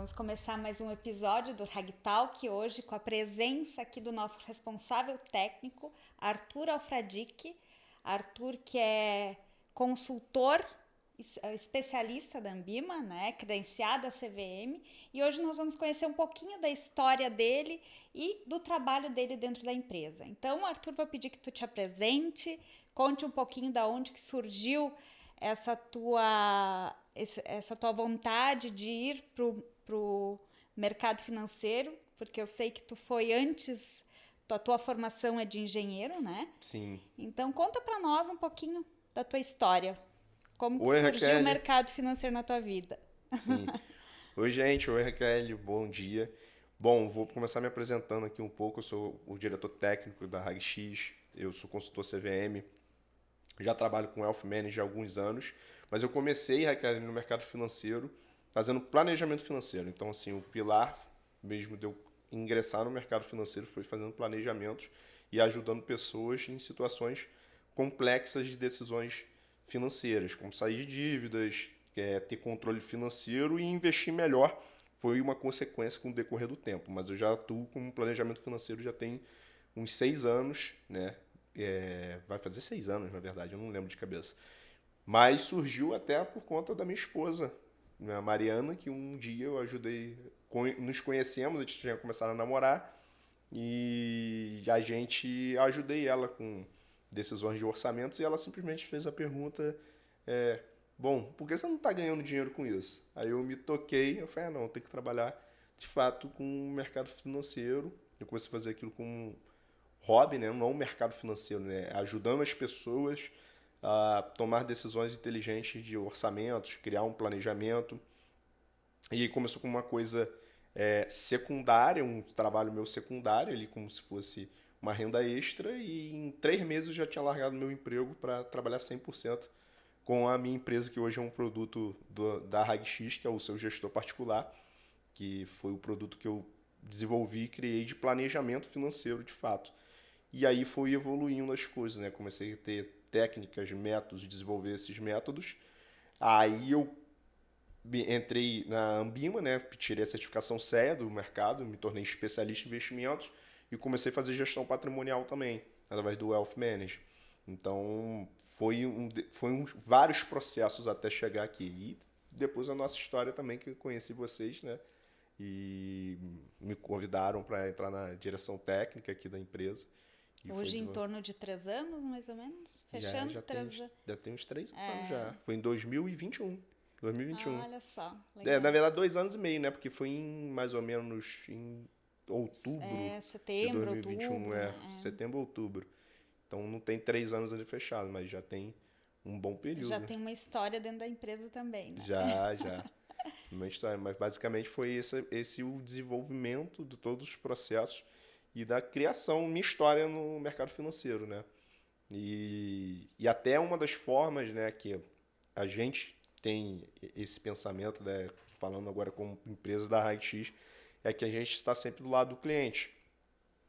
Vamos começar mais um episódio do Rag Talk, hoje com a presença aqui do nosso responsável técnico, Arthur Alfradique. Arthur, que é consultor especialista da Ambima, né, credenciado à CVM, e hoje nós vamos conhecer um pouquinho da história dele e do trabalho dele dentro da empresa. Então, Arthur, vou pedir que tu te apresente, conte um pouquinho da onde que surgiu essa tua vontade de ir pro mercado financeiro, porque eu sei que tu foi antes, tua formação é de engenheiro, né? Sim. Então conta para nós um pouquinho da tua história, como que Oi, surgiu o Raquel. mercado financeiro na tua vida. Sim. Oi, gente. Oi, Raquel. Bom dia. Bom, vou começar me apresentando aqui um pouco. Eu sou o diretor técnico da RagX. Eu sou consultor CVM. Já trabalho com Wealth Management há alguns anos. Mas eu comecei, Raquel, no mercado financeiro fazendo planejamento financeiro. Então, assim, o pilar mesmo de eu ingressar no mercado financeiro foi fazendo planejamentos e ajudando pessoas em situações complexas de decisões financeiras, como sair de dívidas, ter controle financeiro e investir melhor. Foi uma consequência com o decorrer do tempo, mas eu já atuo com planejamento financeiro já tem uns 6 anos, né? Vai fazer 6 anos, na verdade, eu não lembro de cabeça. Mas surgiu até por conta da minha esposa, a Mariana, que um dia eu ajudei, nos conhecemos, a gente tinha começado a namorar, e a gente ajudei ela com decisões de orçamentos e ela simplesmente fez a pergunta, bom, por que você não está ganhando dinheiro com isso? Aí eu me toquei, eu falei, não, tem que trabalhar de fato com o mercado financeiro. Eu comecei a fazer aquilo como hobby, né? Não o mercado financeiro, né? Ajudando as pessoas a tomar decisões inteligentes de orçamentos, criar um planejamento. E aí começou com uma coisa secundária, um trabalho meu secundário, ali como se fosse uma renda extra, e em 3 meses eu já tinha largado meu emprego para trabalhar 100% com a minha empresa, que hoje é um produto da RagX, que é o seu gestor particular, que foi o produto que eu desenvolvi e criei de planejamento financeiro de fato. E aí foi evoluindo as coisas, né? Comecei a ter técnicas, métodos, desenvolver esses métodos. Aí eu entrei na Ambima, né? Tirei a certificação CEA do mercado, me tornei especialista em investimentos e comecei a fazer gestão patrimonial também, através do Wealth Management. Então, vários processos até chegar aqui. E depois a nossa história também, que eu conheci vocês, né? E me convidaram para entrar na direção técnica aqui da empresa. E foi Hoje em desenvolver. torno de 3 anos, mais ou menos, Já, fechando já, tem, três anos. já tem uns 3 anos já. Foi em 2021. 2021. Olha só, Na legal. verdade, 2 anos e meio, né? Porque foi em mais ou menos em outubro de Setembro, 2021, outubro, né? setembro, outubro. Então não tem 3 anos ainda fechado, mas já tem um bom Já período. tem uma história dentro da empresa também, né? Já, já. Uma história. Mas basicamente foi esse o desenvolvimento de todos os processos e da criação, minha história no mercado financeiro, né? E até uma das formas, né, que a gente tem esse pensamento, né, falando agora como empresa da RagX, é que a gente está sempre do lado do cliente.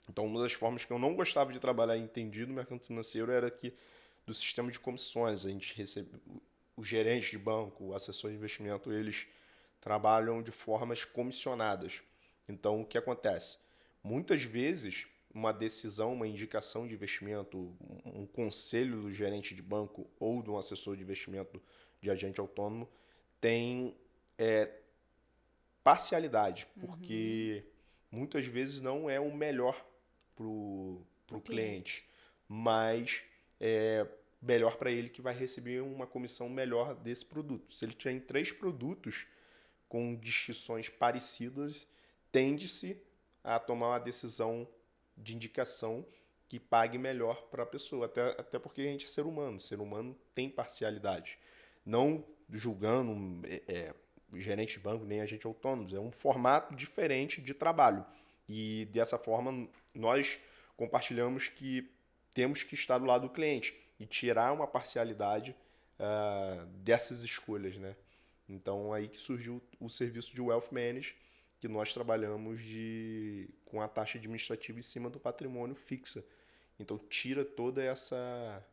Então, uma das formas que eu não gostava de trabalhar entendido no mercado financeiro era que do sistema de comissões, a gente recebe os gerentes de banco, o assessor de investimento, eles trabalham de formas comissionadas. Então, o que acontece? Muitas vezes, uma decisão, uma indicação de investimento, um conselho do gerente de banco ou de um assessor de investimento de agente autônomo tem parcialidade, porque muitas vezes não é o melhor para o Pro cliente. cliente, mas é melhor para ele que vai receber uma comissão melhor desse produto. Se ele tiver em 3 produtos com distinções parecidas, tende-se a tomar uma decisão de indicação que pague melhor para a pessoa, até porque a gente é ser humano tem parcialidade. Não julgando gerente de banco nem agente autônomos, é um formato diferente de trabalho. E dessa forma nós compartilhamos que temos que estar do lado do cliente e tirar uma parcialidade dessas escolhas, né? Então aí que surgiu o serviço de Wealth Management, que nós trabalhamos com a taxa administrativa em cima do patrimônio fixa. Então tira toda essa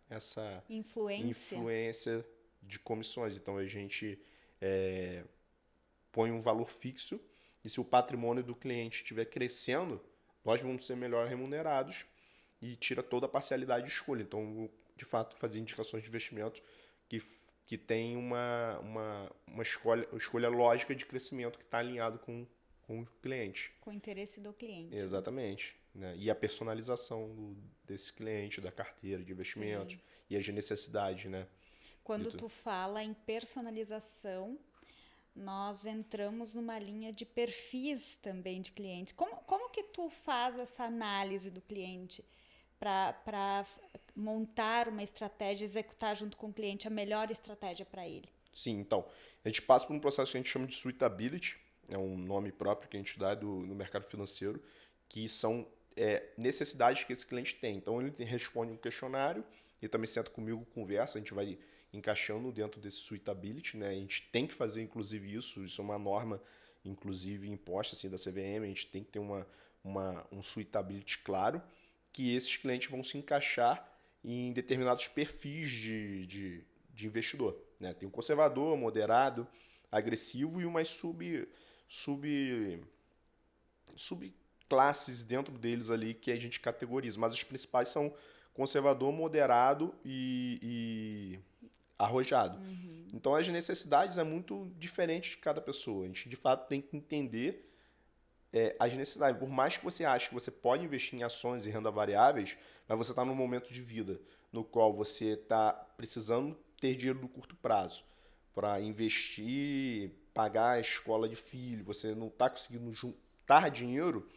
Influência. influência de comissões. Então a gente põe um valor fixo E se o patrimônio do cliente estiver crescendo, nós vamos ser melhor remunerados e tira toda a parcialidade de escolha. Então, eu vou, de fato, fazer indicações de investimento que, que tem uma escolha lógica de crescimento que está alinhado com o cliente. Com o interesse do cliente. Exatamente. Né? E a personalização desse cliente, da carteira de investimentos. Sim. E as necessidades, né? Quando tu fala em personalização, nós entramos numa linha de perfis também de clientes. Como que tu faz essa análise do cliente para montar uma estratégia, executar junto com o cliente a melhor estratégia para ele? Sim, então, a gente passa por um processo que a gente chama de suitability, é um nome próprio que a gente dá no mercado financeiro, que são necessidades que esse cliente tem. Então, ele responde um questionário, ele também senta comigo, conversa, a gente vai encaixando dentro desse suitability, né? A gente tem que fazer, inclusive, isso é uma norma, inclusive, imposta assim, da CVM, a gente tem que ter um suitability claro, que esses clientes vão se encaixar em determinados perfis de investidor. Né? Tem o conservador, moderado, agressivo e umas subclasses dentro deles ali que a gente categoriza. Mas os principais são conservador, moderado e arrojado. Então as necessidades é muito diferente de cada pessoa. A gente de fato tem que entender as necessidades. Por mais que você ache que você pode investir em ações e renda variáveis, mas você está num momento de vida no qual você está precisando ter dinheiro no curto prazo para investir, pagar a escola de filho, você não está conseguindo juntar dinheiro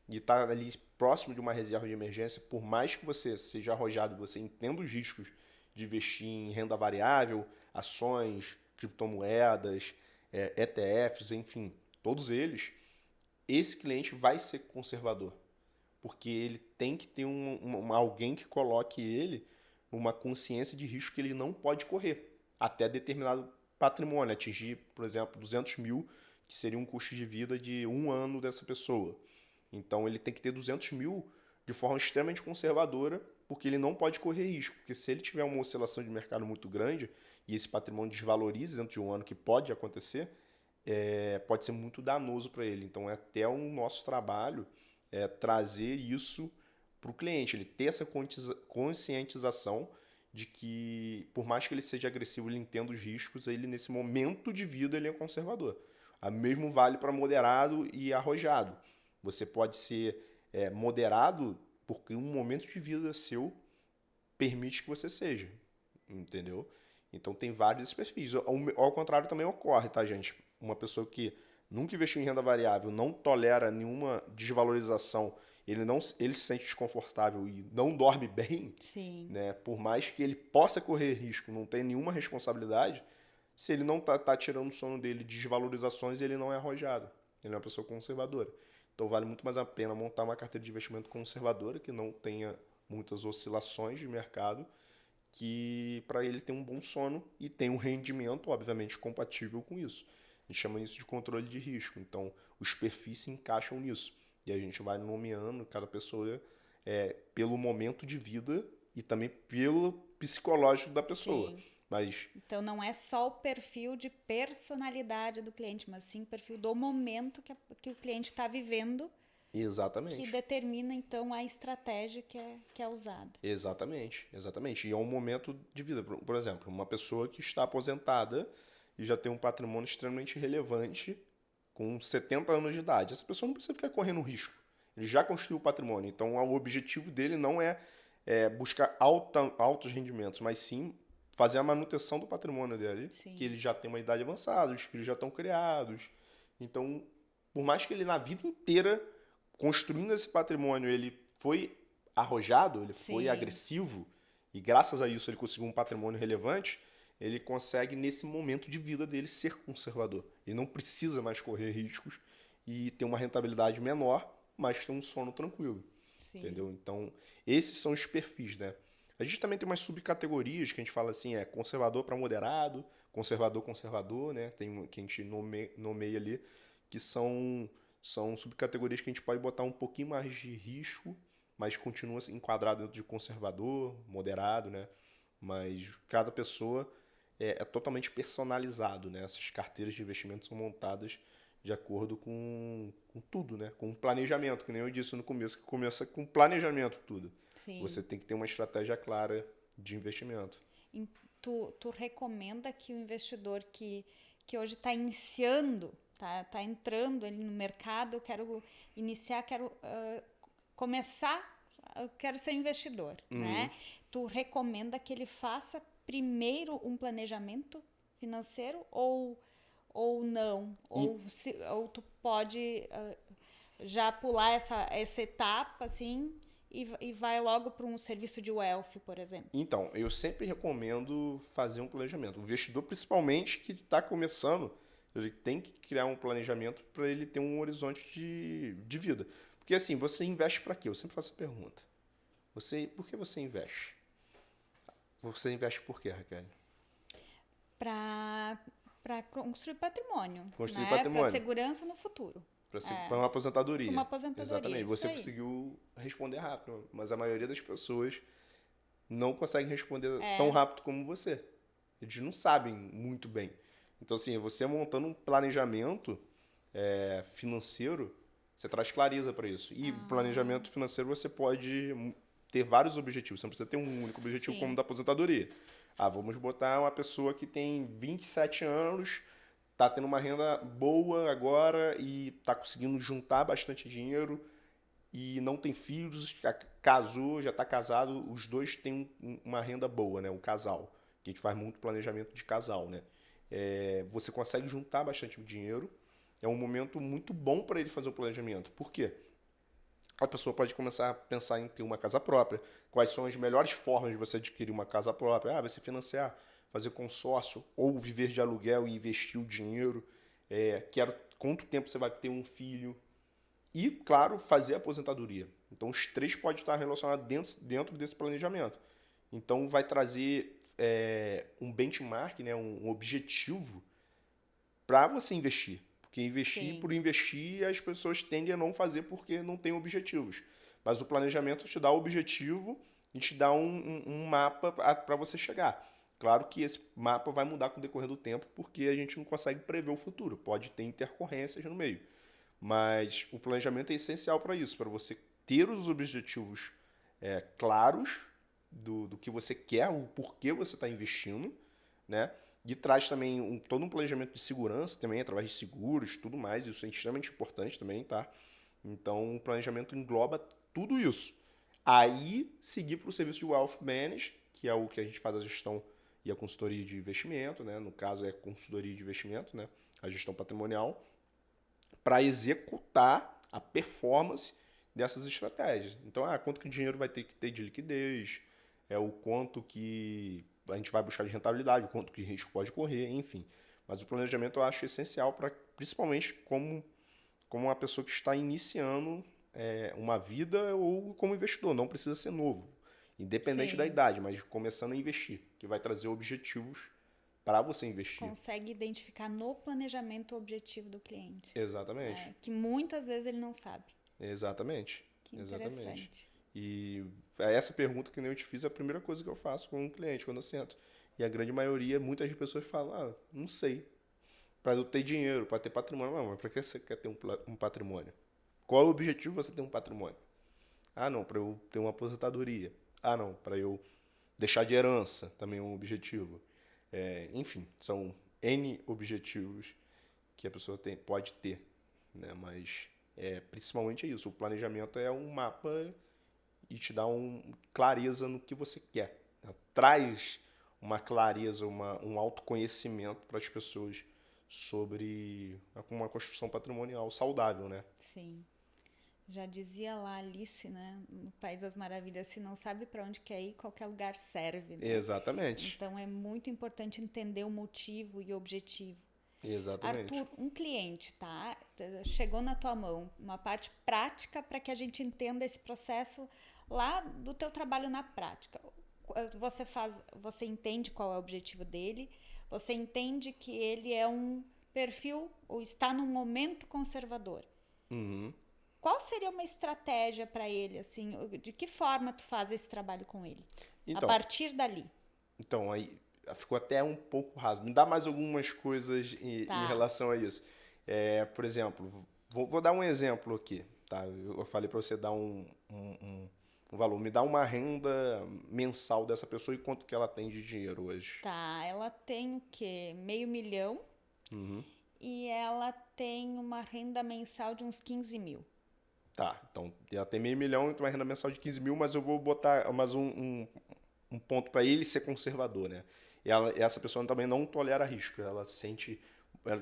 e está ali próximo de uma reserva de emergência, por mais que você seja arrojado, você entenda os riscos de investir em renda variável, ações, criptomoedas, ETFs, enfim, todos eles, esse cliente vai ser conservador, porque ele tem que ter alguém que coloque ele numa consciência de risco que ele não pode correr até determinado patrimônio, atingir, por exemplo, 200 mil, que seria um custo de vida de um ano dessa pessoa. Então ele tem que ter 200 mil de forma extremamente conservadora, porque ele não pode correr risco, porque se ele tiver uma oscilação de mercado muito grande e esse patrimônio desvalorize dentro de um ano, que pode acontecer, pode ser muito danoso para ele. Então é até o nosso trabalho trazer isso para o cliente, ele ter essa conscientização de que, por mais que ele seja agressivo, ele entenda os riscos, ele nesse momento de vida ele é conservador. O mesmo vale para moderado e arrojado. Você pode ser moderado porque um momento de vida seu permite que você seja, entendeu? Então tem vários perfis. Ao contrário também ocorre, tá, gente? Uma pessoa que nunca investiu em renda variável, não tolera nenhuma desvalorização, ele se sente desconfortável e não dorme bem, Sim. né? Por mais que ele possa correr risco, não tem nenhuma responsabilidade, se ele não tá tirando o sono dele de desvalorizações, ele não é arrojado. Ele é uma pessoa conservadora. Então vale muito mais a pena montar uma carteira de investimento conservadora, que não tenha muitas oscilações de mercado, que para ele ter um bom sono e tem um rendimento, obviamente, compatível com isso. A gente chama isso de controle de risco. Então, os perfis se encaixam nisso. E a gente vai nomeando cada pessoa pelo momento de vida e também pelo psicológico da pessoa. Sim. Mas, Então não é só o perfil de personalidade do cliente, mas sim o perfil do momento que o cliente está vivendo, que exatamente. determina então a estratégia que é usada. Exatamente. E é um momento de vida. Por exemplo, uma pessoa que está aposentada e já tem um patrimônio extremamente relevante com 70 anos de idade. Essa pessoa não precisa ficar correndo risco. Ele já construiu o patrimônio. Então, o objetivo dele não é buscar altos rendimentos, mas sim fazer a manutenção do patrimônio dele, Sim. que ele já tem uma idade avançada, os filhos já estão criados. Então, por mais que ele na vida inteira, construindo esse patrimônio, ele foi arrojado, ele foi Sim. agressivo, e graças a isso ele conseguiu um patrimônio relevante, ele consegue, nesse momento de vida dele, ser conservador. Ele não precisa mais correr riscos e ter uma rentabilidade menor, mas ter um sono tranquilo. Sim. Entendeu? Então, esses são os perfis, né? A gente também tem umas subcategorias que a gente fala assim, conservador para moderado, conservador, né? Tem que a gente nomeia ali, que são subcategorias que a gente pode botar um pouquinho mais de risco, mas continua enquadrado dentro de conservador, moderado, né? Mas cada pessoa é totalmente personalizado, né? Essas carteiras de investimento são montadas de acordo com tudo, né? Com o planejamento, que nem eu disse no começo, que começa com planejamento tudo. Sim. Você tem que ter uma estratégia clara de investimento. E tu recomenda que o investidor que hoje está iniciando, tá entrando ali no mercado, eu quero iniciar, quero começar, eu quero ser investidor, né? Tu recomenda que ele faça primeiro um planejamento financeiro ou não? Ou tu pode já pular essa etapa, assim, e vai logo para um serviço de wealth, por exemplo? Então, eu sempre recomendo fazer um planejamento. O investidor, principalmente que está começando, ele tem que criar um planejamento para ele ter um horizonte de vida. Porque assim, você investe para quê? Eu sempre faço a pergunta. Por que você investe? Você investe por quê, Raquel? Para construir patrimônio, Construir né? Para patrimônio. segurança no futuro. Para uma aposentadoria. Para uma aposentadoria, Exatamente. isso Você aí. conseguiu responder rápido, mas a maioria das pessoas não consegue responder tão rápido como você. Eles não sabem muito bem. Então, assim, você montando um planejamento financeiro, você traz clareza para isso. E planejamento financeiro você pode ter vários objetivos. Você não precisa ter um único objetivo Sim. como o da aposentadoria. Vamos botar uma pessoa que tem 27 anos, tá tendo uma renda boa agora e tá conseguindo juntar bastante dinheiro e não tem filhos, casou, já está casado, os dois têm uma renda boa, né? O casal, que a gente faz muito planejamento de casal, né? Você consegue juntar bastante dinheiro, é um momento muito bom para ele fazer o planejamento. Por quê? A pessoa pode começar a pensar em ter uma casa própria. Quais são as melhores formas de você adquirir uma casa própria? Vai se financiar, fazer consórcio, ou viver de aluguel e investir o dinheiro. Quanto tempo você vai ter um filho? E, claro, fazer a aposentadoria. Então, os três podem estar relacionados dentro desse planejamento. Então, vai trazer um benchmark, né, um objetivo para você investir. Porque investir Sim. por investir, as pessoas tendem a não fazer porque não tem objetivos. Mas o planejamento te dá o objetivo e te dá um mapa para você chegar. Claro que esse mapa vai mudar com o decorrer do tempo, porque a gente não consegue prever o futuro. Pode ter intercorrências no meio. Mas o planejamento é essencial para isso, para você ter os objetivos claros do que você quer, o porquê você está investindo, né? E traz também todo um planejamento de segurança também, através de seguros, tudo mais. Isso é extremamente importante também, tá? Então, o planejamento engloba tudo isso. Aí, seguir para o serviço de Wealth Management, que é o que a gente faz a gestão e a consultoria de investimento, né? No caso, é consultoria de investimento, né? A gestão patrimonial, para executar a performance dessas estratégias. Então, quanto que o dinheiro vai ter que ter de liquidez, o quanto que a gente vai buscar de rentabilidade, o quanto que risco pode correr, enfim. Mas o planejamento eu acho essencial, principalmente como uma pessoa que está iniciando uma vida ou como investidor. Não precisa ser novo, independente da Sim. idade, mas começando a investir, que vai trazer objetivos para você investir. Consegue identificar no planejamento o objetivo do cliente. Exatamente. Que muitas vezes ele não sabe. Exatamente. Que interessante. Exatamente. E essa pergunta que nem eu te fiz é a primeira coisa que eu faço com um cliente quando eu sento. E a grande maioria, muitas pessoas falam, não sei. Para eu ter dinheiro, para ter patrimônio. Não, mas para que você quer ter um patrimônio? Qual é o objetivo de você ter um patrimônio? Não, para eu ter uma aposentadoria. Não, para eu deixar de herança, também é um objetivo. Enfim, são N objetivos que a pessoa pode ter, né? Mas principalmente é isso. O planejamento é um mapa e te dá clareza no que você quer, né? Traz uma clareza, um autoconhecimento para as pessoas sobre uma construção patrimonial saudável, né? Sim. Já dizia lá Alice, né, no País das Maravilhas, se não sabe para onde quer ir, qualquer lugar serve, né? Exatamente. Então é muito importante entender o motivo e o objetivo. Exatamente. Arthur, um cliente, tá? Chegou na tua mão uma parte prática para que a gente entenda esse processo lá do teu trabalho na prática. Você entende qual é o objetivo dele, você entende que ele é um perfil ou está num momento conservador. Uhum. Qual seria uma estratégia para ele, assim? De que forma tu faz esse trabalho com ele? A partir dali. Então, aí ficou até um pouco raso. Me dá mais algumas coisas em relação a isso. Por exemplo, vou dar um exemplo aqui, tá? Eu falei para você dar um valor. Me dá uma renda mensal dessa pessoa e quanto que ela tem de dinheiro hoje. Tá, ela tem o quê? Meio milhão Uhum. e ela tem uma renda mensal de uns 15 mil. Tá, então ela tem meio milhão e tem uma renda mensal de 15 mil, mas eu vou botar mais um ponto para ele ser conservador, né? Essa pessoa também não tolera risco, ela se sente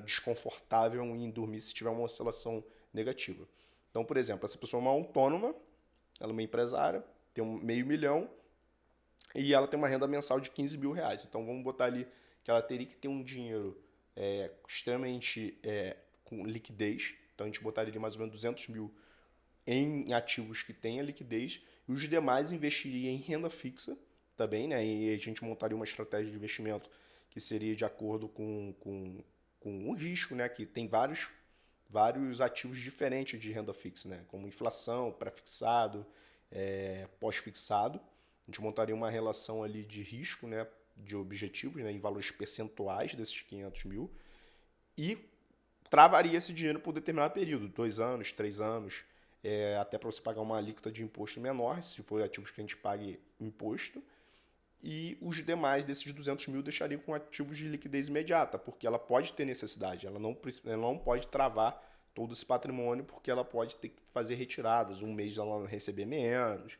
desconfortável em dormir se tiver uma oscilação negativa. Então, por exemplo, essa pessoa é uma autônoma, ela é uma empresária, tem um meio milhão e ela tem uma renda mensal de 15 mil reais. Então, vamos botar ali que ela teria que ter um dinheiro extremamente com liquidez. Então, a gente botaria ali mais ou menos 200 mil em ativos que tenha liquidez e os demais investiria em renda fixa também, né? E a gente montaria uma estratégia de investimento que seria de acordo com o risco, né? Que tem vários ativos diferentes de renda fixa, né? Como inflação, pré-fixado, pós-fixado. A gente montaria uma relação ali de risco, né? De objetivos, né? Em valores percentuais desses 500 mil e travaria esse dinheiro por determinado período, 2 anos, 3 anos, até para você pagar uma alíquota de imposto menor, se for ativos que a gente pague imposto, e os demais desses 200 mil deixariam com ativos de liquidez imediata, porque ela pode ter necessidade, ela não pode travar todo esse patrimônio, porque ela pode ter que fazer retiradas, um mês ela receber menos,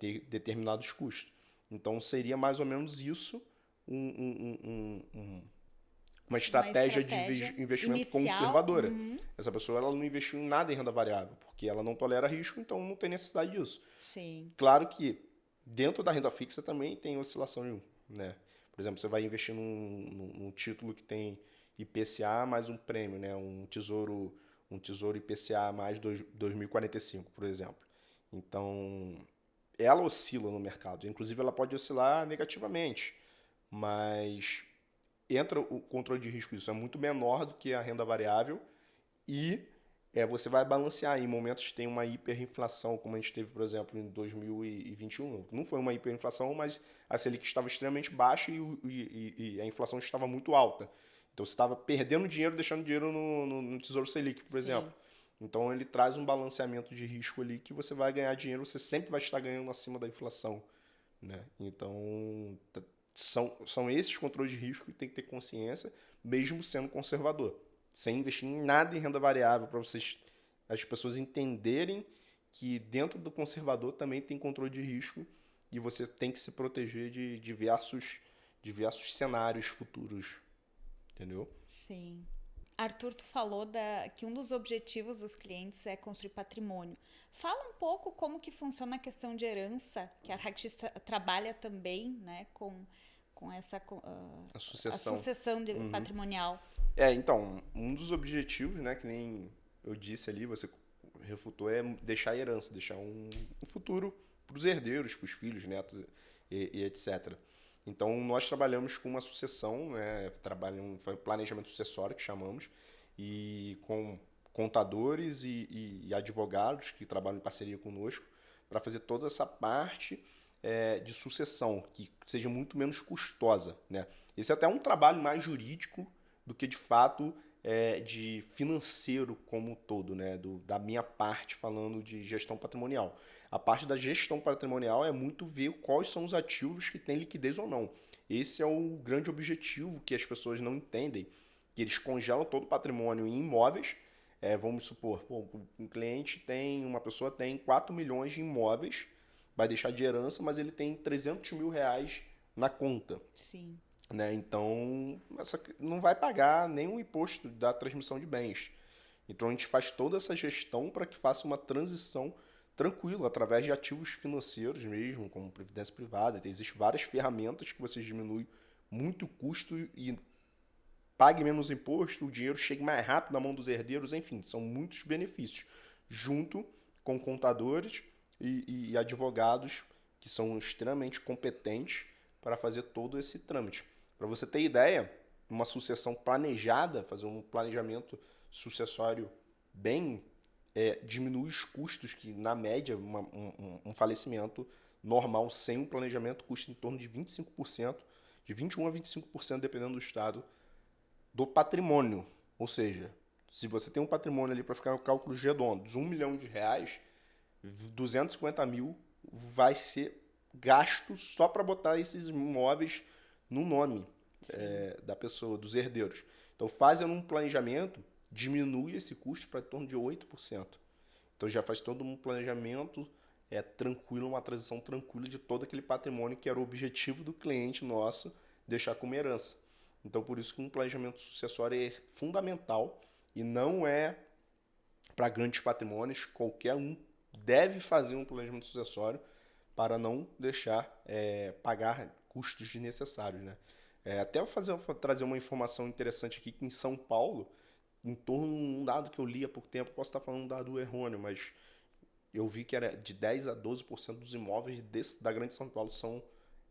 ter determinados custos. Então seria mais ou menos isso, uma Uma estratégia de estratégia investimento inicial. conservadora. Essa pessoa ela não investiu em nada em renda variável, porque ela não tolera risco, então não tem necessidade disso. Sim, Claro que dentro da renda fixa também tem oscilação, né? Por exemplo, você vai investir num título que tem IPCA mais um prêmio, né? Um tesouro IPCA mais 2045, por exemplo. Então, ela oscila no mercado. Inclusive, ela pode oscilar negativamente, mas entra o controle de risco, isso é muito menor do que a renda variável e você vai balancear em momentos que tem uma hiperinflação, como a gente teve, por exemplo, em 2021. Não foi uma hiperinflação, mas a Selic estava extremamente baixa e a inflação estava muito alta. Então você estava perdendo dinheiro, deixando dinheiro no Tesouro Selic, por exemplo. sim. Então ele traz um balanceamento de risco ali que você vai ganhar dinheiro, você sempre vai estar ganhando acima da inflação, né? Então são esses controles de risco que tem que ter consciência, mesmo sendo conservador. Sem investir em nada em renda variável, para as pessoas entenderem que dentro do conservador também tem controle de risco e você tem que se proteger de diversos cenários futuros, entendeu? Sim. Arthur, tu falou que um dos objetivos dos clientes é construir patrimônio. Fala um pouco como que funciona a questão de herança, que a Rackx trabalha também, né, com essa A a sucessão. sucessão patrimonial. Então, um dos objetivos, né, que nem eu disse ali, você refutou, é deixar a herança, deixar um futuro para os herdeiros, para os filhos, netos e etc. Então, nós trabalhamos com uma sucessão, né, foi planejamento sucessório que chamamos, e com contadores e advogados que trabalham em parceria conosco para fazer toda essa parte de sucessão, que seja muito menos custosa, né? Esse é até um trabalho mais jurídico do que de fato de financeiro como um todo, né? Da minha parte falando de gestão patrimonial. A parte da gestão patrimonial é muito ver quais são os ativos que têm liquidez ou não. Esse é o grande objetivo que as pessoas não entendem, que eles congelam todo o patrimônio em imóveis. Vamos supor, uma pessoa tem 4 milhões de imóveis, vai deixar de herança, mas ele tem 300 mil reais na conta, Sim. né? Então, não vai pagar nenhum imposto da transmissão de bens. Então, a gente faz toda essa gestão para que faça uma transição tranquila, através de ativos financeiros mesmo, como previdência privada. Existem várias ferramentas que você diminui muito o custo e pague menos imposto, o dinheiro chegue mais rápido na mão dos herdeiros, enfim, são muitos benefícios, junto com contadores e advogados que são extremamente competentes para fazer todo esse trâmite. Para você ter ideia, uma sucessão planejada, fazer um planejamento sucessório bem, diminui os custos, que na média um falecimento normal sem um planejamento custa em torno de 25%, de 21% a 25%, dependendo do estado, do patrimônio. Ou seja, Se você tem um patrimônio ali para ficar no cálculo redondo, R$ 1 milhão, 250 mil vai ser gasto só para botar esses imóveis no nome da pessoa, dos herdeiros. Então, fazendo um planejamento, diminui esse custo para em torno de 8%. Então, já faz todo um planejamento tranquilo, uma transição tranquila de todo aquele patrimônio que era o objetivo do cliente nosso deixar como herança. Então, por isso que um planejamento sucessório é fundamental e não é para grandes patrimônios. Qualquer um deve fazer um planejamento sucessório para não deixar pagar custos desnecessários, né? Até eu trazer uma informação interessante aqui, que em São Paulo, em torno de um dado que eu li há pouco tempo, posso estar falando um dado errôneo, mas eu vi que era de 10 a 12% dos imóveis da Grande São Paulo são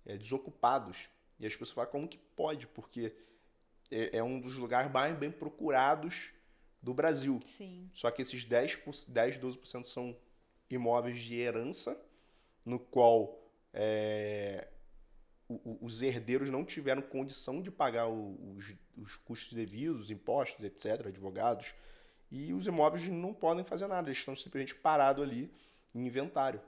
desocupados. E as pessoas falam, como que pode? Porque é um dos lugares mais bem procurados do Brasil. Sim. Só que esses 10, 12% são imóveis de herança, no qual os herdeiros não tiveram condição de pagar os custos devidos, os impostos, etc., advogados, e os imóveis não podem fazer nada, eles estão simplesmente parados ali em inventário.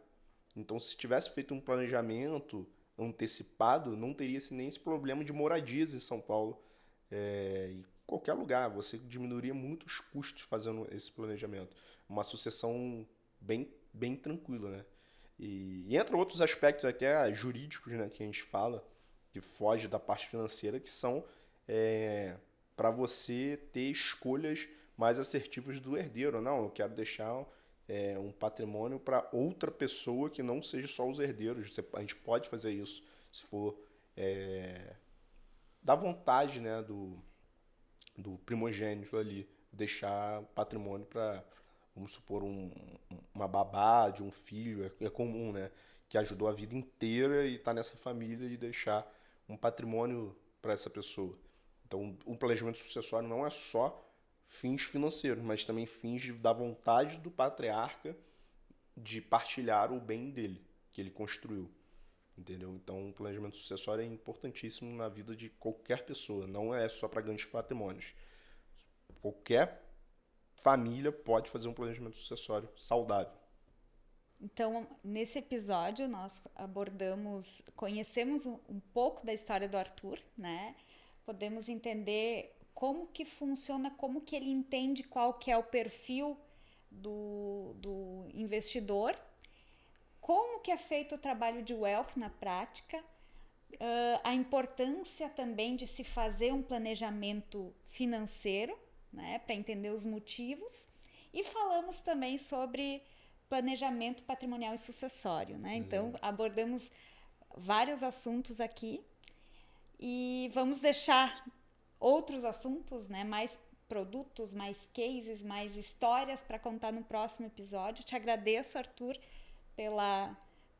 Então, se tivesse feito um planejamento antecipado, não teria nem esse problema de moradias em São Paulo. Em qualquer lugar, você diminuiria muito os custos fazendo esse planejamento. Uma sucessão bem tranquila, né? E entra outros aspectos até jurídicos, né, que a gente fala, que foge da parte financeira, que são para você ter escolhas mais assertivas do herdeiro. Não, eu quero deixar um patrimônio para outra pessoa que não seja só os herdeiros. A gente pode fazer isso se for da vontade, né, do primogênito ali, deixar patrimônio para, vamos supor, uma babá de um filho, é comum, né, que ajudou a vida inteira e está nessa família, e deixar um patrimônio para essa pessoa. Então, o planejamento sucessório não é só fins financeiros, mas também fins da vontade do patriarca de partilhar o bem dele, que ele construiu. Entendeu? Então, o planejamento sucessório é importantíssimo na vida de qualquer pessoa, não é só para grandes patrimônios. Qualquer família pode fazer um planejamento sucessório saudável. Então, nesse episódio, nós conhecemos um pouco da história do Arthur, né? Podemos entender como que funciona, como que ele entende qual que é o perfil do investidor, como que é feito o trabalho de wealth na prática, a importância também de se fazer um planejamento financeiro, né, para entender os motivos, e falamos também sobre planejamento patrimonial e sucessório, né? Então, abordamos vários assuntos aqui e vamos deixar outros assuntos, né, mais produtos, mais cases, mais histórias para contar no próximo episódio. Te agradeço, Arthur,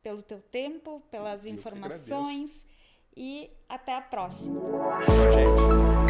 pelo teu tempo, pelas informações, e até a próxima. Tchau, gente.